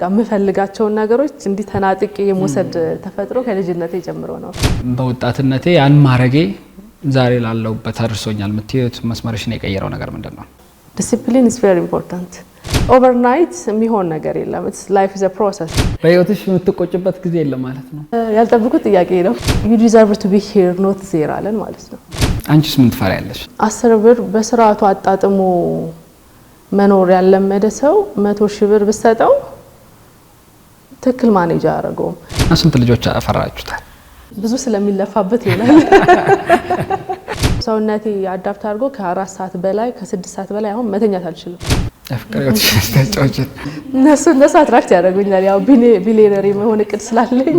ከምፈልጋቸው ነገሮች እንዲ ተናጥቂ የመውሰድ ተፈጥሮ ከልጅነቴ ጀምሮ ነው በወጣትነቴ ያን ማረጌ ዛሬ ላለው በተርሶኛል ምትዩት መስመርሽን የቀየረው ነገር ምንድነው ዲሲፕሊን is very important overnight የሚሆን ነገር የለም it's life is a process በህይወትሽ የምትቆጭበት ጊዜ የለም ማለት ነው ያልጠብቁት ጥያቄ ነው you deserve to be here not there አለን ማለት ነው አንቺስ ምን ትፈሪያለሽ 10 ብር በስርዓቱ አጣጥሞ መኖር ያለመደ ሰው 100 ሺህ ብር ብሰጠው ትክክል ማኔጅ አደረገው ስንት ልጆች አፈራችሁታል ብዙ ስለሚለፋበት ይላል ሰውነቴ አዳፕት አድርጎ ከ4 ሰዓት በላይ ከ6 ሰዓት በላይ አሁን መተኛት አልችልም አፍቀሪዎች ተጫውቼ እነሱ አትራክት ያደርጉኛል ያው ቢሊየነሪ መሆን እቅድ ስላለኝ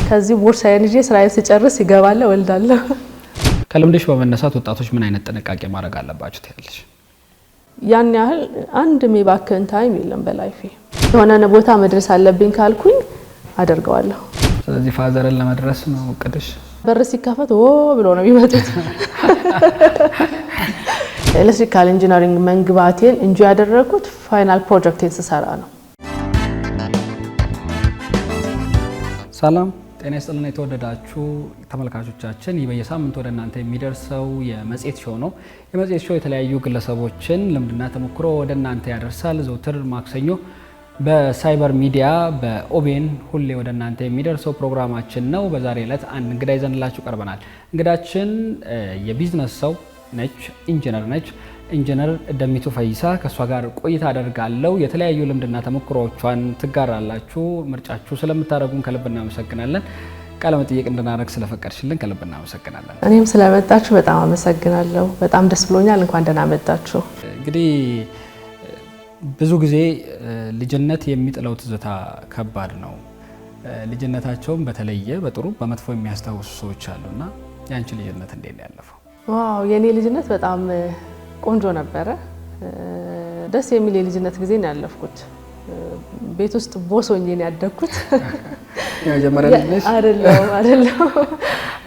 ከዚህ ቦርሳዬን ይዤ ስራዬን ስጨርስ ይገባል ወልዳለሁ ከልምድሽ በመነሳት ወጣቶች ምን አይነት ጥንቃቄ ማድረግ አለባቸው ትያለሽ ያን ያህል አንድ ሜባከን ታይም የለም በላይፌ የሆነ ቦታ መድረስ አለብኝ ካልኩኝ አደርጋለሁ ስለዚህ ፋዘርን ለመድረስ ነው እቅድሽ በር ሲከፈት ብሎ ነው የሚመጡት ኤሌክትሪካል ኢንጂነሪንግ መንግባቴን እንጂ ያደረኩት ፋይናል ፕሮጀክቴን ስሰራ ነው ሰላም ጤና ይስጥልና የተወደዳችሁ ተመልካቾቻችን በየሳምንቱ ወደ እናንተ የሚደርሰው የመጽሔት ሾው ነው የመጽሔት ሾው የተለያዩ ግለሰቦችን ልምድና ተሞክሮ ወደ እናንተ ያደርሳል ዘውትር ማክሰኞ በሳይበር ሚዲያ በኦቤን ሁሌ ወደ እናንተ የሚደርሰው ፕሮግራማችን ነው በዛሬ ዕለት አንድ እንግዳ ይዘንላችሁ ቀርበናል እንግዳችን የቢዝነስ ሰው ነች ኢንጂነር ነች ኢንጂነር ደሚቱ ፈይሳ ከሷ ጋር ቆይታ አደርጋለሁ የተለያዩ ልምድና ተሞክሮዎቿን ትጋራላችሁ ምርጫችሁ ስለምታደርጉን ከልብ እናመሰግናለን ቃለ መጠይቅ እንድናደርግ ስለፈቀድሽልን ከልብ እናመሰግናለን እኔም ስለመጣችሁ በጣም አመሰግናለሁ በጣም ደስ ብሎኛል እንኳን ደህና መጣችሁ እንግዲህ ብዙ ጊዜ ልጅነት የሚጥለው ትዝታ ከባድ ነው ልጅነታቸውን በተለየ በጥሩ በመጥፎ የሚያስታውሱ ሰዎች አሉና ያንቺ ልጅነት እንዴት ነው ያለፈው ዋው የኔ ልጅነት በጣም ቆንጆ ነበረ ደስ የሚል የልጅነት ጊዜ ነው ያለፍኩት ቤት ውስጥ ቦሶኝ ነው ያደግኩት የመጀመሪያ ልጅ ነሽ አይደለም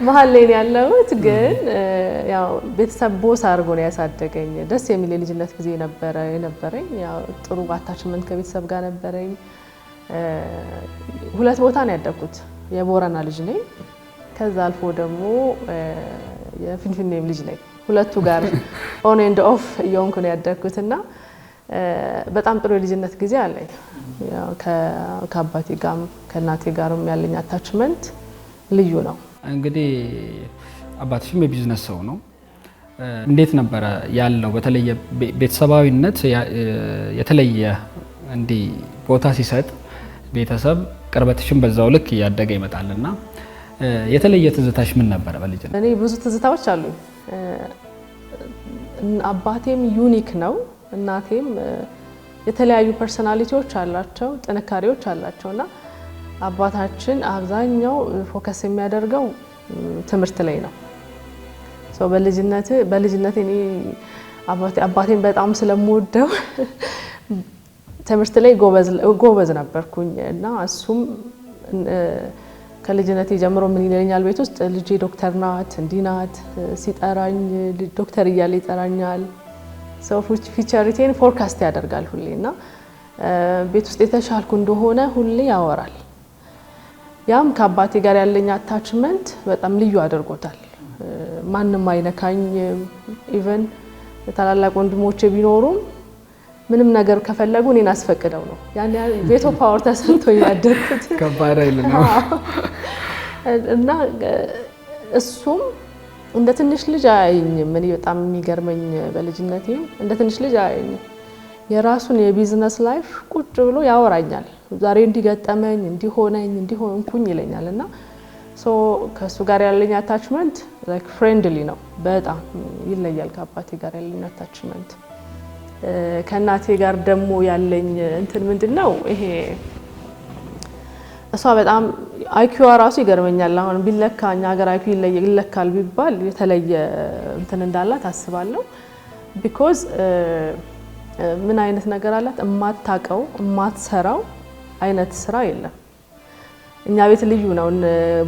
መሀል ላይ ነው ያለሁት ግን ያው ቤተሰብ ቦስ አድርጎ ነው ያሳደገኝ ደስ የሚል የልጅነት ጊዜ ነበረኝ ያው ጥሩ አታችመንት ከቤተሰብ ጋር ነበረኝ ሁለት ቦታ ነው ያደግኩት የቦረና ልጅ ነኝ ከዛ አልፎ ደግሞ የፊንፊኔም ልጅ ነኝ ሁለቱ ጋር ኦን ኤንድ ኦፍ እየሆንኩ ነው ያደግኩትና በጣም ጥሩ የልጅነት ጊዜ አለኝ ያው ከአባቴ ጋርም ከእናቴ ጋርም ያለኝ አታችመንት ልዩ ነው እንግዲህ አባትሽም የቢዝነስ ሰው ነው እንዴት ነበር ያለው በተለየ ቤተሰባዊነት የተለየ እንዲ ቦታ ሲሰጥ ቤተሰብ ቅርበትሽም በዛው ልክ ያደገ ይመጣልና የተለየ ትዝታሽ ምን ነበር በልጅነት እኔ ብዙ ትዝታዎች አሉኝ አባቴም ዩኒክ ነው እናቴም የተለያዩ ፐርሰናሊቲዎች አላቸው ጥንካሬዎች አላቸውና አባታችን አብዛኛው ፎከስ የሚያደርገው ትምህርት ላይ ነው ሶ በልጅነቴ እኔ አባቴን በጣም ስለምወደው ትምህርት ላይ ጎበዝ ነበርኩኝ እና እሱም ከልጅነቴ ጀምሮ ምን ይለኛል ቤት ውስጥ ልጄ ዶክተር ናት እንዲናት ሲጠራኝ ዶክተር እያለ ይጠራኛል ሰው ፊቸሪቲን ፎርካስት ያደርጋል ሁሌና ቤት ውስጥ የተሻልኩ እንደሆነ ሁሌ ያወራል ያም ከአባቴ ጋር ያለኝ አታችመንት በጣም ልዩ አድርጎታል ማንንም አይነካኝ ኢቭን ታላላቅ ወንድሞቼ ቢኖሩም ምንም ነገር ከፈለጉ እኔን አስፈቅደው ነው ያን ቤቶ ፓወር ተሰንቶኝ ያደርኩት ከባድ አይደለም እና እሱም እንደ ትንሽ ልጅ አያየኝም እኔ በጣም የሚገርመኝ በልጅነቴ እንደ ትንሽ ልጅ አያየኝም የራሱን የቢዝነስ ላይፍ ቁጭ ብሎ ያወራኛል ዛሬ እንዲገጠመኝ እንዲሆንኩኝ ይለኛልና ሶ ከሱ ጋር ያለኝ አታችመንት ላይክ ፍሬንድሊ ነው በጣም ይለያል ከአባቴ ጋር ያለኝ አታችመንት ከእናቴ ጋር ደግሞ ያለኝ እንትን ምንድነው ይሄ እሷ በጣም አይኪው ራሱ ይገርመኛል አሁን ቢለካኛ ሀገር አይኪው ይለካል ቢባል የተለየ እንትን እንዳላት አስባለሁ ቢኮዝ ምን አይነት ነገር አላት እማታቀው እማትሰራው አይነት ስራ የለም እኛ ቤት ልዩ ነው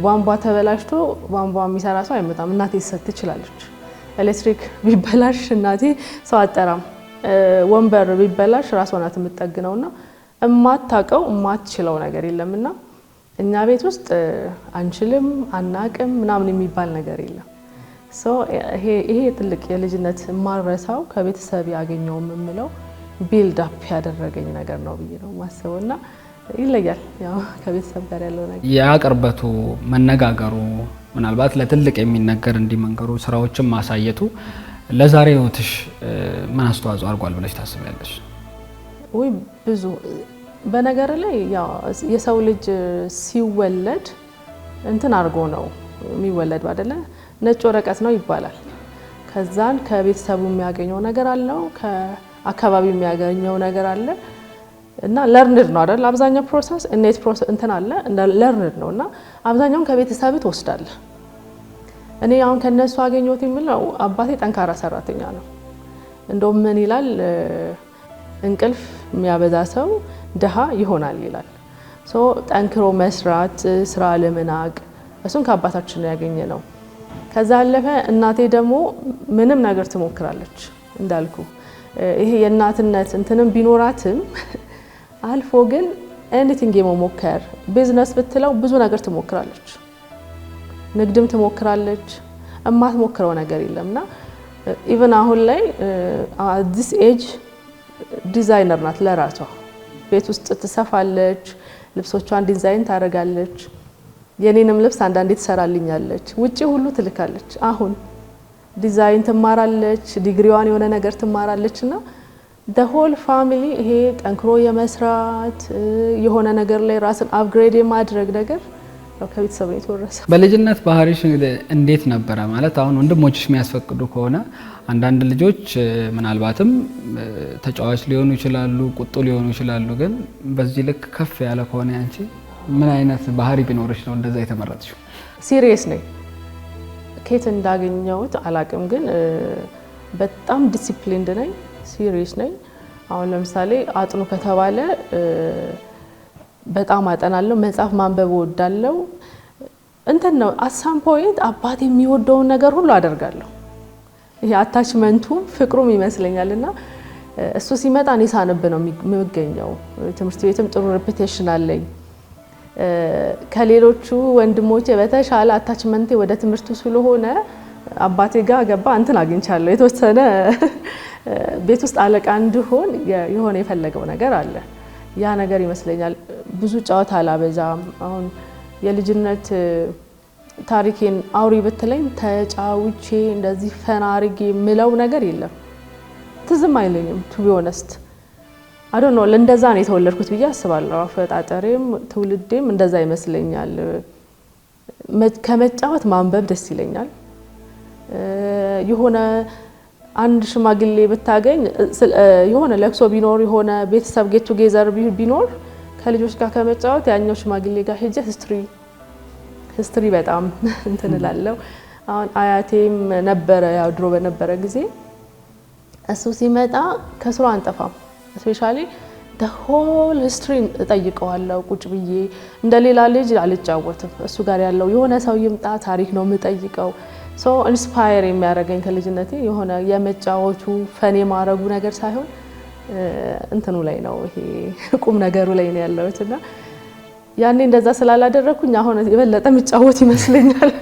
ቧንቧ ተበላሽቶ ቧንቧ የሚሰራ ሰው አይመጣም እናቴ ትችላለች ኤሌክትሪክ ቢበላሽ እናቴ ሰው አጠራም ወንበር ቢበላሽ ራሷ ናት የምትጠግነውና እማታቀው እማትችለው ነገር የለምና እኛ ቤት ውስጥ አንችልም አናቅም ምናምን የሚባል ነገር የለም። ሶ ይሄ ትልቅ የልጅነት ማረሳው ከቤተሰብ ያገኘው የምለው ቢልድ አፕ ያደረገኝ ነገር ነው ብዬ ነው ማስበውና ይለያል ያው ከቤተሰብ ጋር ያለው ነገር ያቀርበቱ መነጋገሩ ምናልባት ለትልቅ የሚነገር እንዲመንገሩ ስራዎችን ማሳየቱ ለዛሬ ህይወትሽ ምን አስተዋጽኦ አድርጓል ብለሽ ታስቢያለሽ? ወይ ብዙ በነገር ላይ ያው የሰው ልጅ ሲወለድ እንትን አድርጎ ነው የሚወለድ አይደለ? ነጭ ወረቀት ነው ይባላል። ከዛን ከቤተሰቡ የሚያገኘው ነገር አለው፣ ከአካባቢው የሚያገኘው ነገር አለ እና ለርንድ ነው አይደል? አብዛኛው ፕሮሰስ ኢኔት ፕሮሰስ እንትን አለ እንደ ለርንድ ነውና አብዛኛውን ከቤተሰብ ትወስዳለህ። እኔ አሁን ከነሱ አገኘሁት የምለው አባቴ ጠንካራ ሰራተኛ ነው። እንደውም ምን ይላል እንቅልፍ የሚያበዛ ሰው ደሃ ይሆናል ይላል። ሶ ጠንክሮ መስራት፣ ስራ ለመናቅ እሱን ከአባታችን ነው ያገኘ ነው። ከዛ አለፈ እናቴ ደግሞ ምንም ነገር ትሞክራለች እንዳልኩ ይሄ የእናትነት እንትንም ቢኖራትም አልፎ ግን ኤኒቲንግ የመሞከር ቢዝነስ ብትለው ብዙ ነገር ትሞክራለች። ንግድም ትሞክራለች። እማትሞክረው ነገር የለምና ኢቭን አሁን ላይ ዲስ ኤጅ ዲዛይነር ናት ለራሷ። ቤት ውስጥ ትሰፋለች፣ ልብሶቿን ዲዛይን ታደርጋለች። የኔንም ልብስ አንዳንዴ ትሰራልኛለች። ውጪ ሁሉ ትልካለች። አሁን ዲዛይን ትማራለች፣ ዲግሪዋን የሆነ ነገር ትማራለችና the whole family ይሄ ጠንክሮ የመስራት የሆነ ነገር ላይ ራስን አፕግሬድ የማድረግ ነገር ከቤተሰብ ነው የተወረሰው። በልጅነት ባህሪሽ እንዴት ነበረ? ማለት አሁን ወንድሞችሽ የሚያስፈቅዱ ከሆነ አንዳንድ ልጆች ምናልባትም ተጫዋች ሊሆኑ ይችላሉ፣ ቁጡ ሊሆኑ ይችላሉ። ግን በዚህ ልክ ከፍ ያለ ከሆነ አንቺ ምን አይነት ባህሪ ቢኖርሽ ነው እንደዛ የተመረጥሽው? ሲሪየስ ነኝ። ከየት እንዳገኘሁት አላቅም፣ ግን በጣም ዲሲፕሊንድ ነኝ፣ ሲሪየስ ነኝ። አሁን ለምሳሌ አጥኑ ከተባለ በጣም አጠናለሁ፣ መጽሐፍ ማንበብ እወዳለሁ። እንትን ነው አሳም ፖይንት አባቴ የሚወደውን ነገር ሁሉ አደርጋለሁ። ይሄ አታችመንቱም ፍቅሩም ይመስለኛልና እሱ ሲመጣ እኔ ሳነብ ነው የምገኘው። ትምህርት ቤትም ጥሩ ሬፑቴሽን አለኝ። ከሌሎቹ ወንድሞቼ በተሻለ አታችመንቴ ወደ ትምህርቱ ስለሆነ አባቴ ጋር ገባ እንትን አግኝቻለሁ። የተወሰነ ቤት ውስጥ አለቃ እንድሆን የሆነ የፈለገው ነገር አለ። ያ ነገር ይመስለኛል። ብዙ ጨዋታ አላበዛም። አሁን የልጅነት ታሪኬን አውሪ ብትለኝ ተጫውቼ እንደዚህ ፈና አድርጌ የምለው ነገር የለም። ትዝም አይለኝም ቱ ቢ ኦነስት አይ ዶንት ኖ ለእንደዛ ነው የተወለድኩት ብዬ አስባለሁ። አፈጣጠሬም ትውልዴም እንደዛ ይመስለኛል። ከመጫወት ማንበብ ደስ ይለኛል። የሆነ አንድ ሽማግሌ ብታገኝ የሆነ ለቅሶ ቢኖር የሆነ ቤተሰብ ጌት ቱጌዘር ቢኖር ከልጆች ጋር ከመጫወት ያኛው ሽማግሌ ጋር ሄጄ ሂስትሪ በጣም እንትን እላለሁ። አሁን አያቴም ነበረ ያው ድሮ በነበረ ጊዜ እሱ ሲመጣ ከስሩ አንጠፋም። ስፔሻሊ the whole history እጠይቀዋለሁ ቁጭ ብዬ። እንደሌላ ልጅ አልጫወትም። እሱ ጋር ያለው የሆነ ሰው ይምጣ ታሪክ ነው የምጠይቀው። ሶ ኢንስፓየር የሚያደርገኝ ከልጅነቴ የሆነ የመጫወቱ ፈን የማረጉ ነገር ሳይሆን እንትኑ ላይ ነው፣ ይሄ ቁም ነገሩ ላይ ነው ያለውትና ያኔ እንደዛ ስላላደረኩኝ አሁን የበለጠ መጫወት ይመስለኛል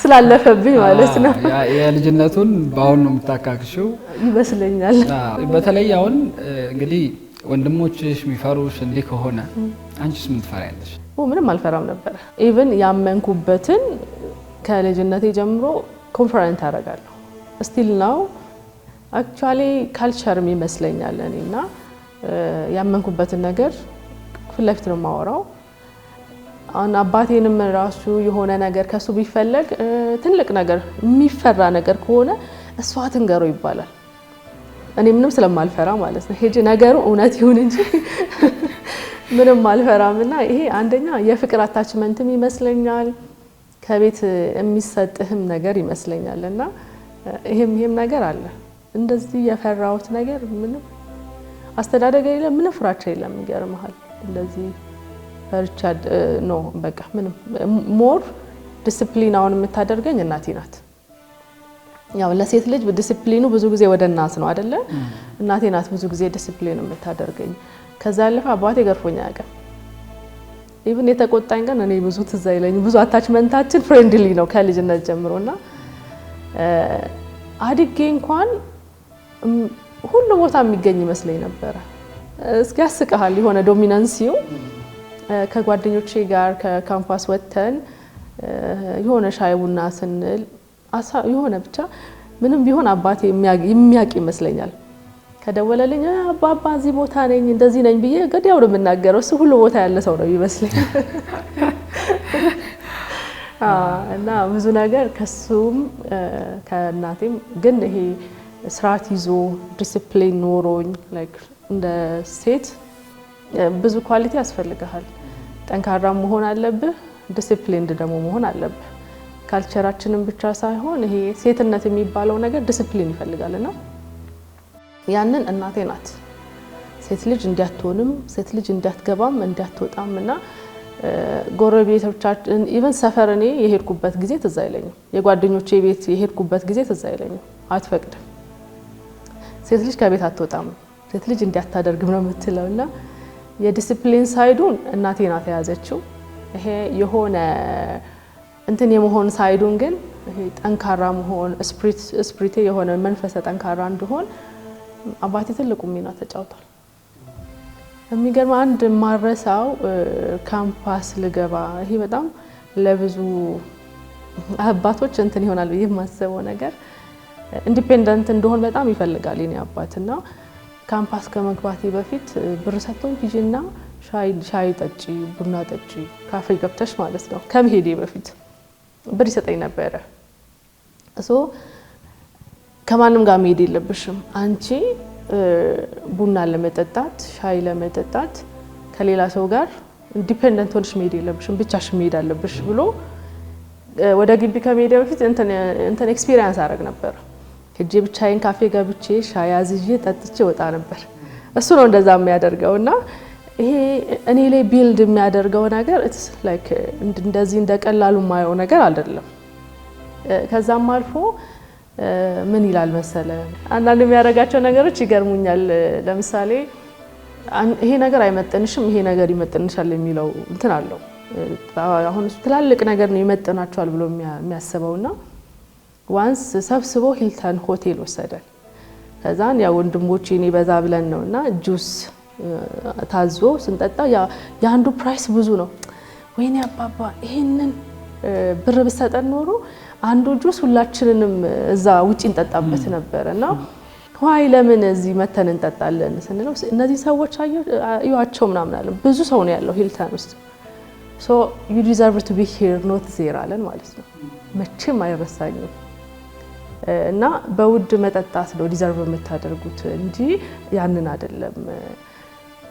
ስላለፈብኝ ማለት ነው። የልጅነቱን ባሁን ነው የምታካክሽው ይመስለኛል። በተለይ አሁን እንግዲህ ወንድሞችሽ የሚፈሩሽ እንዲህ ከሆነ አንቺስ ምን ትፈሪያለሽ? ምንም አልፈራም ነበር። ኢቭን ያመንኩበትን ከልጅነቴ ጀምሮ ኮንፈረንስ አደርጋለሁ። ስቲል ነው አክቹአሊ ካልቸርም ይመስለኛል። እኔና ያመንኩበትን ነገር ፊት ለፊት ነው የማወራው። አሁን አባቴንም ራሱ የሆነ ነገር ከሱ ቢፈለግ ትልቅ ነገር የሚፈራ ነገር ከሆነ እሷ ትንገረው ይባላል። እኔ ምንም ስለማልፈራ ማለት ነው ሄጄ ነገሩ እውነት ይሁን እንጂ ምንም አልፈራምና ይሄ አንደኛ የፍቅር አታችመንትም ይመስለኛል፣ ከቤት የሚሰጥህም ነገር ይመስለኛልና ይሄም ነገር አለ። እንደዚህ የፈራሁት ነገር ምንም አስተዳደግ የለም፣ ምንም ፍራቻ የለም። ይገርምሃል እንደዚህ ፈርቻ ነው በቃ ምንም ሞር ዲሲፕሊን አሁን የምታደርገኝ እናቴ ናት። ያው ለሴት ልጅ ዲሲፕሊኑ ብዙ ጊዜ ወደ እናት ነው አይደለ? እናቴ ናት ብዙ ጊዜ ዲሲፕሊኑ የምታደርገኝ። ከዛ ያለፈ አባቴ ገርፎኛ ያውቃል። ኢቭን የተቆጣኝ ቀን እኔ ብዙ ትዝ አይለኝም። ብዙ አታችመንታችን ፍሬንድሊ ነው ከልጅነት ጀምሮና አድጌ እንኳን ሁሉ ቦታ የሚገኝ ይመስለኝ ነበረ። እስኪ ያስቀሃል የሆነ ዶሚናንሲው ከጓደኞቼ ጋር ከካምፓስ ወጥተን የሆነ ሻይ ቡና ስንል የሆነ ብቻ ምንም ቢሆን አባቴ የሚያውቅ ይመስለኛል። ከደወለልኝ አባባ እዚህ ቦታ ነኝ እንደዚህ ነኝ ብዬ ገዲያው ነው የምናገረው። እሱ ሁሉ ቦታ ያለ ሰው ነው ይመስለኝ። እና ብዙ ነገር ከሱም ከእናቴም ግን ይሄ ስርዓት ይዞ ዲሲፕሊን ኖሮኝ ላይክ እንደ ሴት ብዙ ኳሊቲ ያስፈልጋል። ጠንካራ መሆን አለብህ፣ ዲሲፕሊንድ ደግሞ መሆን አለብህ። ካልቸራችንን ብቻ ሳይሆን ይሄ ሴትነት የሚባለው ነገር ዲሲፕሊን ይፈልጋልና ያንን እናቴ ናት ሴት ልጅ እንዲያትሆንም ሴት ልጅ እንዲያትገባም እንዲያትወጣም እና ጎረቤቶቻችን ኢቭን ሰፈር እኔ የሄድኩበት ጊዜ ትዝ አይለኝም። የጓደኞቼ ቤት የሄድኩበት ጊዜ ትዝ አይለኝም። አትፈቅድም። ሴት ልጅ ከቤት አትወጣም፣ ሴት ልጅ እንዲያታደርግም ነው የምትለውና የዲሲፕሊን ሳይዱን እናቴ ናት የያዘችው። ይሄ የሆነ እንትን የመሆን ሳይዱን ግን ይሄ ጠንካራ መሆን ስፕሪቴ የሆነ መንፈሰ ጠንካራ እንደሆን አባቴ ትልቁ ሚና ተጫውቷል። የሚገርም አንድ ማረሳው ካምፓስ ልገባ ይሄ በጣም ለብዙ አባቶች እንትን ይሆናል ብዬ የማስበው ነገር ኢንዲፔንደንት እንደሆን በጣም ይፈልጋል የኔ አባትና ካምፓስ ከመግባቴ በፊት ብር ሰጥቶኝ ሂጂና ሻይ ጠጪ፣ ቡና ጠጪ፣ ካፌ ገብተሽ ማለት ነው ከመሄዴ በፊት ብር ይሰጠኝ ነበረ። ከማንም ጋር መሄድ የለብሽም አንቺ ቡና ለመጠጣት ሻይ ለመጠጣት ከሌላ ሰው ጋር ኢንዲፔንደንት ሆነሽ መሄድ የለብሽም ብቻሽ መሄድ አለብሽ ብሎ ወደ ግቢ ከመሄድ በፊት እንትን ኤክስፒሪየንስ አደረግ ነበር። ሄጄ ብቻዬን ካፌ ገብቼ ሻይ አዝዤ ጠጥቼ ወጣ ነበር። እሱ ነው እንደዛ የሚያደርገውና ይሄ እኔ ላይ ቢልድ የሚያደርገው ነገር ኢትስ ላይክ እንደዚህ እንደቀላሉ ማየው ነገር አይደለም። ከዛም አልፎ ምን ይላል መሰለ አንዳንድ የሚያደርጋቸው ነገሮች ይገርሙኛል። ለምሳሌ ይሄ ነገር አይመጥንሽም፣ ይሄ ነገር ይመጥንሻል የሚለው እንትን አለው። አሁን ትላልቅ ነገር ነው ይመጥናቸዋል ብሎ የሚያስበውና ዋንስ ሰብስቦ ሂልተን ሆቴል ወሰደን። ከዛን ያ ወንድሞቼ እኔ በዛ ብለን ነውና ጁስ ታዞ ስንጠጣ የአንዱ ፕራይስ ብዙ ነው። ወይኔ አባባ ይሄንን ብር ብሰጠን ኖሮ አንዱ ጁስ ሁላችንንም እዛ ውጪ እንጠጣበት ነበርና ዋይ ለምን እዚህ መተን እንጠጣለን ስንለው እነዚህ ሰዎች አዩዋቸው ምናምን አለ። ብዙ ሰው ነው ያለው ሂልተን ውስጥ ሶ you deserve to be here not there አለን ማለት ነው። መቼም አይረሳኝም። እና በውድ መጠጣት ነው ዲዘርቭ የምታደርጉት እንጂ ያንን አይደለም።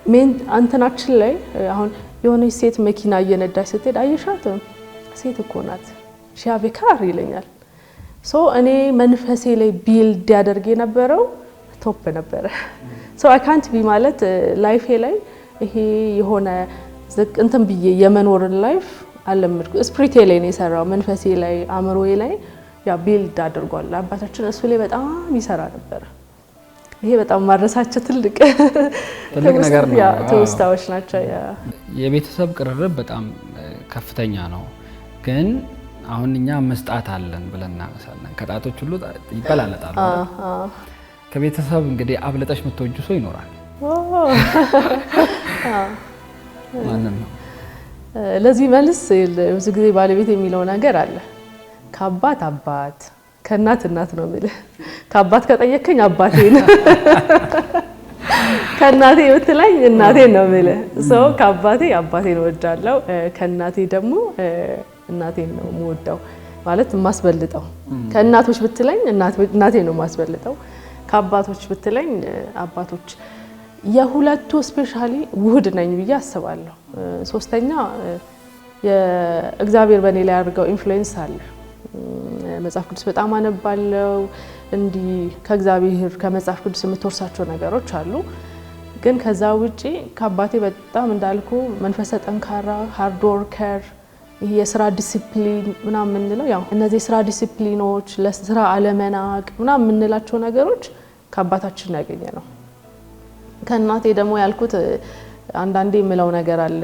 ሜን አንተናችን ላይ አሁን የሆነች ሴት መኪና እየነዳች ስትሄድ አየሻት ሴት እኮ ናት ሻቬካር ይለኛል። ሶ እኔ መንፈሴ ላይ ቢልድ ያደርግ የነበረው ቶፕ ነበረ። ሶ አይ ካንት ቢ ማለት ላይፌ ላይ ይሄ የሆነ እንትን ብዬ የመኖርን ላይፍ አለምድኩ። ስፕሪቴ ላይ ነው የሰራው፣ መንፈሴ ላይ አእምሮዬ ላይ ያ ቢልድ አድርጓል። አባታችን እሱ ላይ በጣም ይሰራ ነበር። ይሄ በጣም ማረሳቸው ትልቅ ነገር ነው። ትውስታዎች ናቸው። የቤተሰብ ቅርርብ በጣም ከፍተኛ ነው። ግን አሁን እኛ መስጣት አለን ብለን እናነሳለን። ከጣቶች ሁሉ ይበላለጣሉ። ከቤተሰብ እንግዲህ አብለጠሽ የምትወጁ ሰው ይኖራል። ማንም ነው? ለዚህ መልስ ብዙ ጊዜ ባለቤት የሚለው ነገር አለ። ከአባት አባት ከእናት እናት ነው የሚል። ከአባት ከጠየከኝ አባቴ ነው፣ ከእናቴ ብትለኝ እናቴ ነው የሚል። ሰው ከአባቴ አባቴን እወዳለሁ፣ ከእናቴ ደግሞ እናቴን ነው የምወደው ማለት የማስበልጠው። ከእናቶች ብትለኝ እናቴ ነው የማስበልጠው፣ ከአባቶች ብትለኝ አባቶች። የሁለቱ ስፔሻሊ ውህድ ነኝ ብዬ አስባለሁ። ሶስተኛ የእግዚአብሔር በእኔ ላይ ያደርገው ኢንፍሉዌንስ አለ። መጽሐፍ ቅዱስ በጣም አነባለሁ። እንዲህ ከእግዚአብሔር ከመጽሐፍ ቅዱስ የምትወርሳቸው ነገሮች አሉ። ግን ከዛ ውጪ ከአባቴ በጣም እንዳልኩ መንፈሰ ጠንካራ ሃርድ ወርከር ይሄ የስራ ዲሲፕሊን ምናምን የምንለው ያው እነዚህ የስራ ዲሲፕሊኖች ለስራ አለመናቅ ምናምን የምንላቸው ነገሮች ከአባታችን ያገኘ ነው። ከእናቴ ደግሞ ያልኩት አንዳንዴ የምለው ነገር አለ።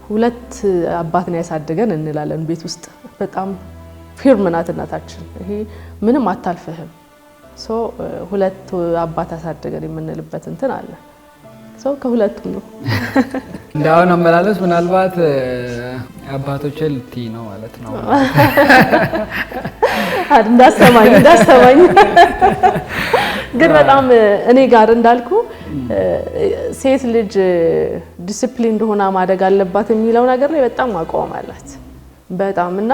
ሁለት አባት ነው ያሳደገን እንላለን ቤት ውስጥ በጣም ፊርም ናት እናታችን። ይሄ ምንም አታልፈህም። ሁለት አባት ያሳደገን የምንልበት እንትን አለ። ከሁለቱም ነው። እንዳውን አመላለስ ምናልባት አባቶች ልትይ ነው ማለት ነው። እንዳሰማኝ ግን በጣም እኔ ጋር እንዳልኩ ሴት ልጅ ዲሲፕሊን እንደሆነ ማደግ አለባት የሚለው ነገር ላይ በጣም አቋም አላት በጣም እና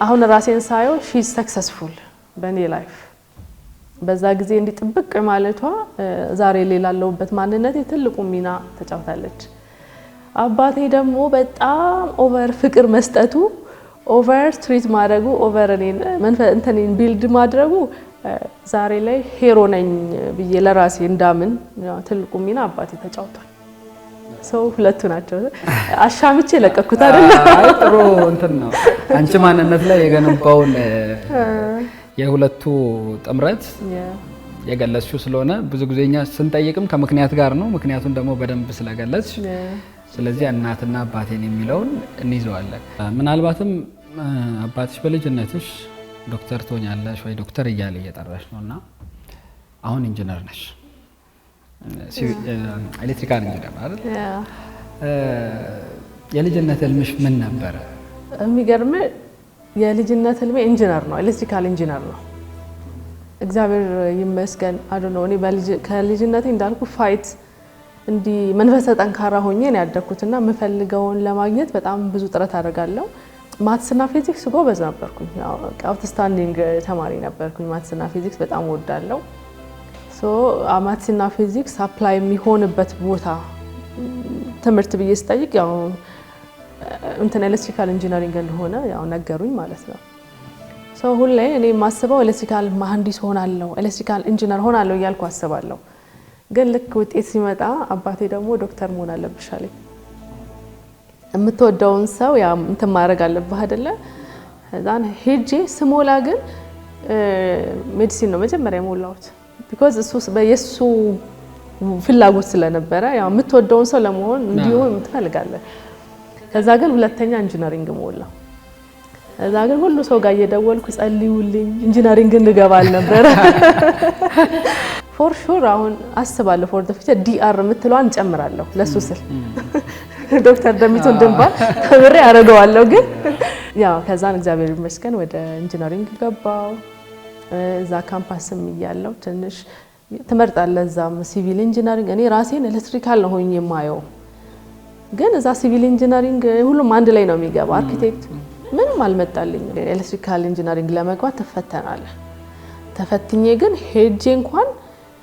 አሁን ራሴን ሳየው ሺ ኢዝ ሰክሰስፉል በኔ ላይፍ በዛ ጊዜ እንዲጥብቅ ማለቷ ዛሬ ሌላለውበት ማንነቴ ትልቁ ሚና ተጫውታለች። አባቴ ደግሞ በጣም ኦቨር ፍቅር መስጠቱ ኦቨር ትሪት ማድረጉ ኦቨር እንተኔን ቢልድ ማድረጉ ዛሬ ላይ ሄሮ ነኝ ብዬ ለራሴ እንዳምን ትልቁ ሚና አባቴ ተጫውቷል። ሁለቱ ናቸው። አሻምቼ ለቀኩት አይደል? አይ ጥሩ እንትን ነው። አንቺ ማንነት ላይ የገነባውን የሁለቱ ጥምረት የገለጽሽው ስለሆነ ብዙ ጊዜኛ ስንጠይቅም ከምክንያት ጋር ነው። ምክንያቱን ደግሞ በደንብ ስለገለጽሽ ስለዚህ እናትና አባቴን የሚለውን እንይዘዋለን። ምናልባትም አባትሽ በልጅነትሽ ዶክተር ትሆኛለሽ ወይ ዶክተር እያለ እየጠራሽ ነውና አሁን ኢንጂነር ነሽ፣ ኤሌክትሪካል ኢንጂነር አይደል? የልጅነት ህልምሽ ምን ነበረ? የሚገርም የልጅነት ህልሜ ኢንጂነር ነው፣ ኤሌክትሪካል ኢንጂነር ነው። እግዚአብሔር ይመስገን አዶኖ እኔ ከልጅነቴ እንዳልኩ ፋይት እንዲ መንፈሰ ጠንካራ ሆኜ ነው ያደኩትና የምፈልገውን ለማግኘት በጣም ብዙ ጥረት አደርጋለሁ። ማትስና ፊዚክስ ጎበዝ ነበርኩኝ። ያው አውትስታንዲንግ ተማሪ ነበርኩኝ። ማትስና ፊዚክስ በጣም ወዳለሁ። ማትስና ፊዚክስ አፕላይ የሚሆንበት ቦታ ትምህርት ብዬ ስጠይቅ ያው ኤሌክትሪካል ኢንጂነሪንግ እንደሆነ ያው ነገሩኝ ማለት ነው። ሁሌ እኔ የማስበው ኤሌክትሪካል መሐንዲስ ሆናለሁ፣ ኤሌክትሪካል ኢንጂነር ሆናለሁ እያልኩ አስባለሁ። ግን ልክ ውጤት ሲመጣ አባቴ ደግሞ ዶክተር መሆን አለብሽ አለኝ። የምትወደውን ሰው ያ እንትን ማድረግ አለብህ አይደለ? እዛን ሄጄ ስሞላ ግን ሜዲሲን ነው መጀመሪያ የሞላሁት። ቢኮዝ እሱ በየሱ ፍላጎት ስለነበረ ያው የምትወደውን ሰው ለመሆን እንዲሆን ትፈልጋለህ። ከዛ ግን ሁለተኛ ኢንጂነሪንግ ሞላሁ። እዛ ግን ሁሉ ሰው ጋር እየደወልኩ ጸልዩልኝ ኢንጂነሪንግ እንገባል ነበር። ፎር ሹር አሁን አስባለሁ ፎር ዘ ፊቸር ዲአር የምትለዋን እንጨምራለሁ ለሱ ስል ዶክተር ደሚቶ እንደምባል ተብሬ አደርገዋለሁ። ግን ያው ከዛን እግዚአብሔር ይመስገን ወደ ኢንጂነሪንግ ገባው። እዛ ካምፓስም እያለሁ ትንሽ ትመርጣለህ። እዛም ሲቪል ኢንጂነሪንግ እኔ ራሴን ኤሌክትሪካል ነው ሆኜ የማየው፣ ግን እዛ ሲቪል ኢንጂነሪንግ ሁሉም አንድ ላይ ነው የሚገባው። አርኪቴክት ምንም አልመጣልኝ። ኤሌክትሪካል ኢንጂነሪንግ ለመግባት ተፈተናለህ። ተፈትኜ ግን ሄጄ እንኳን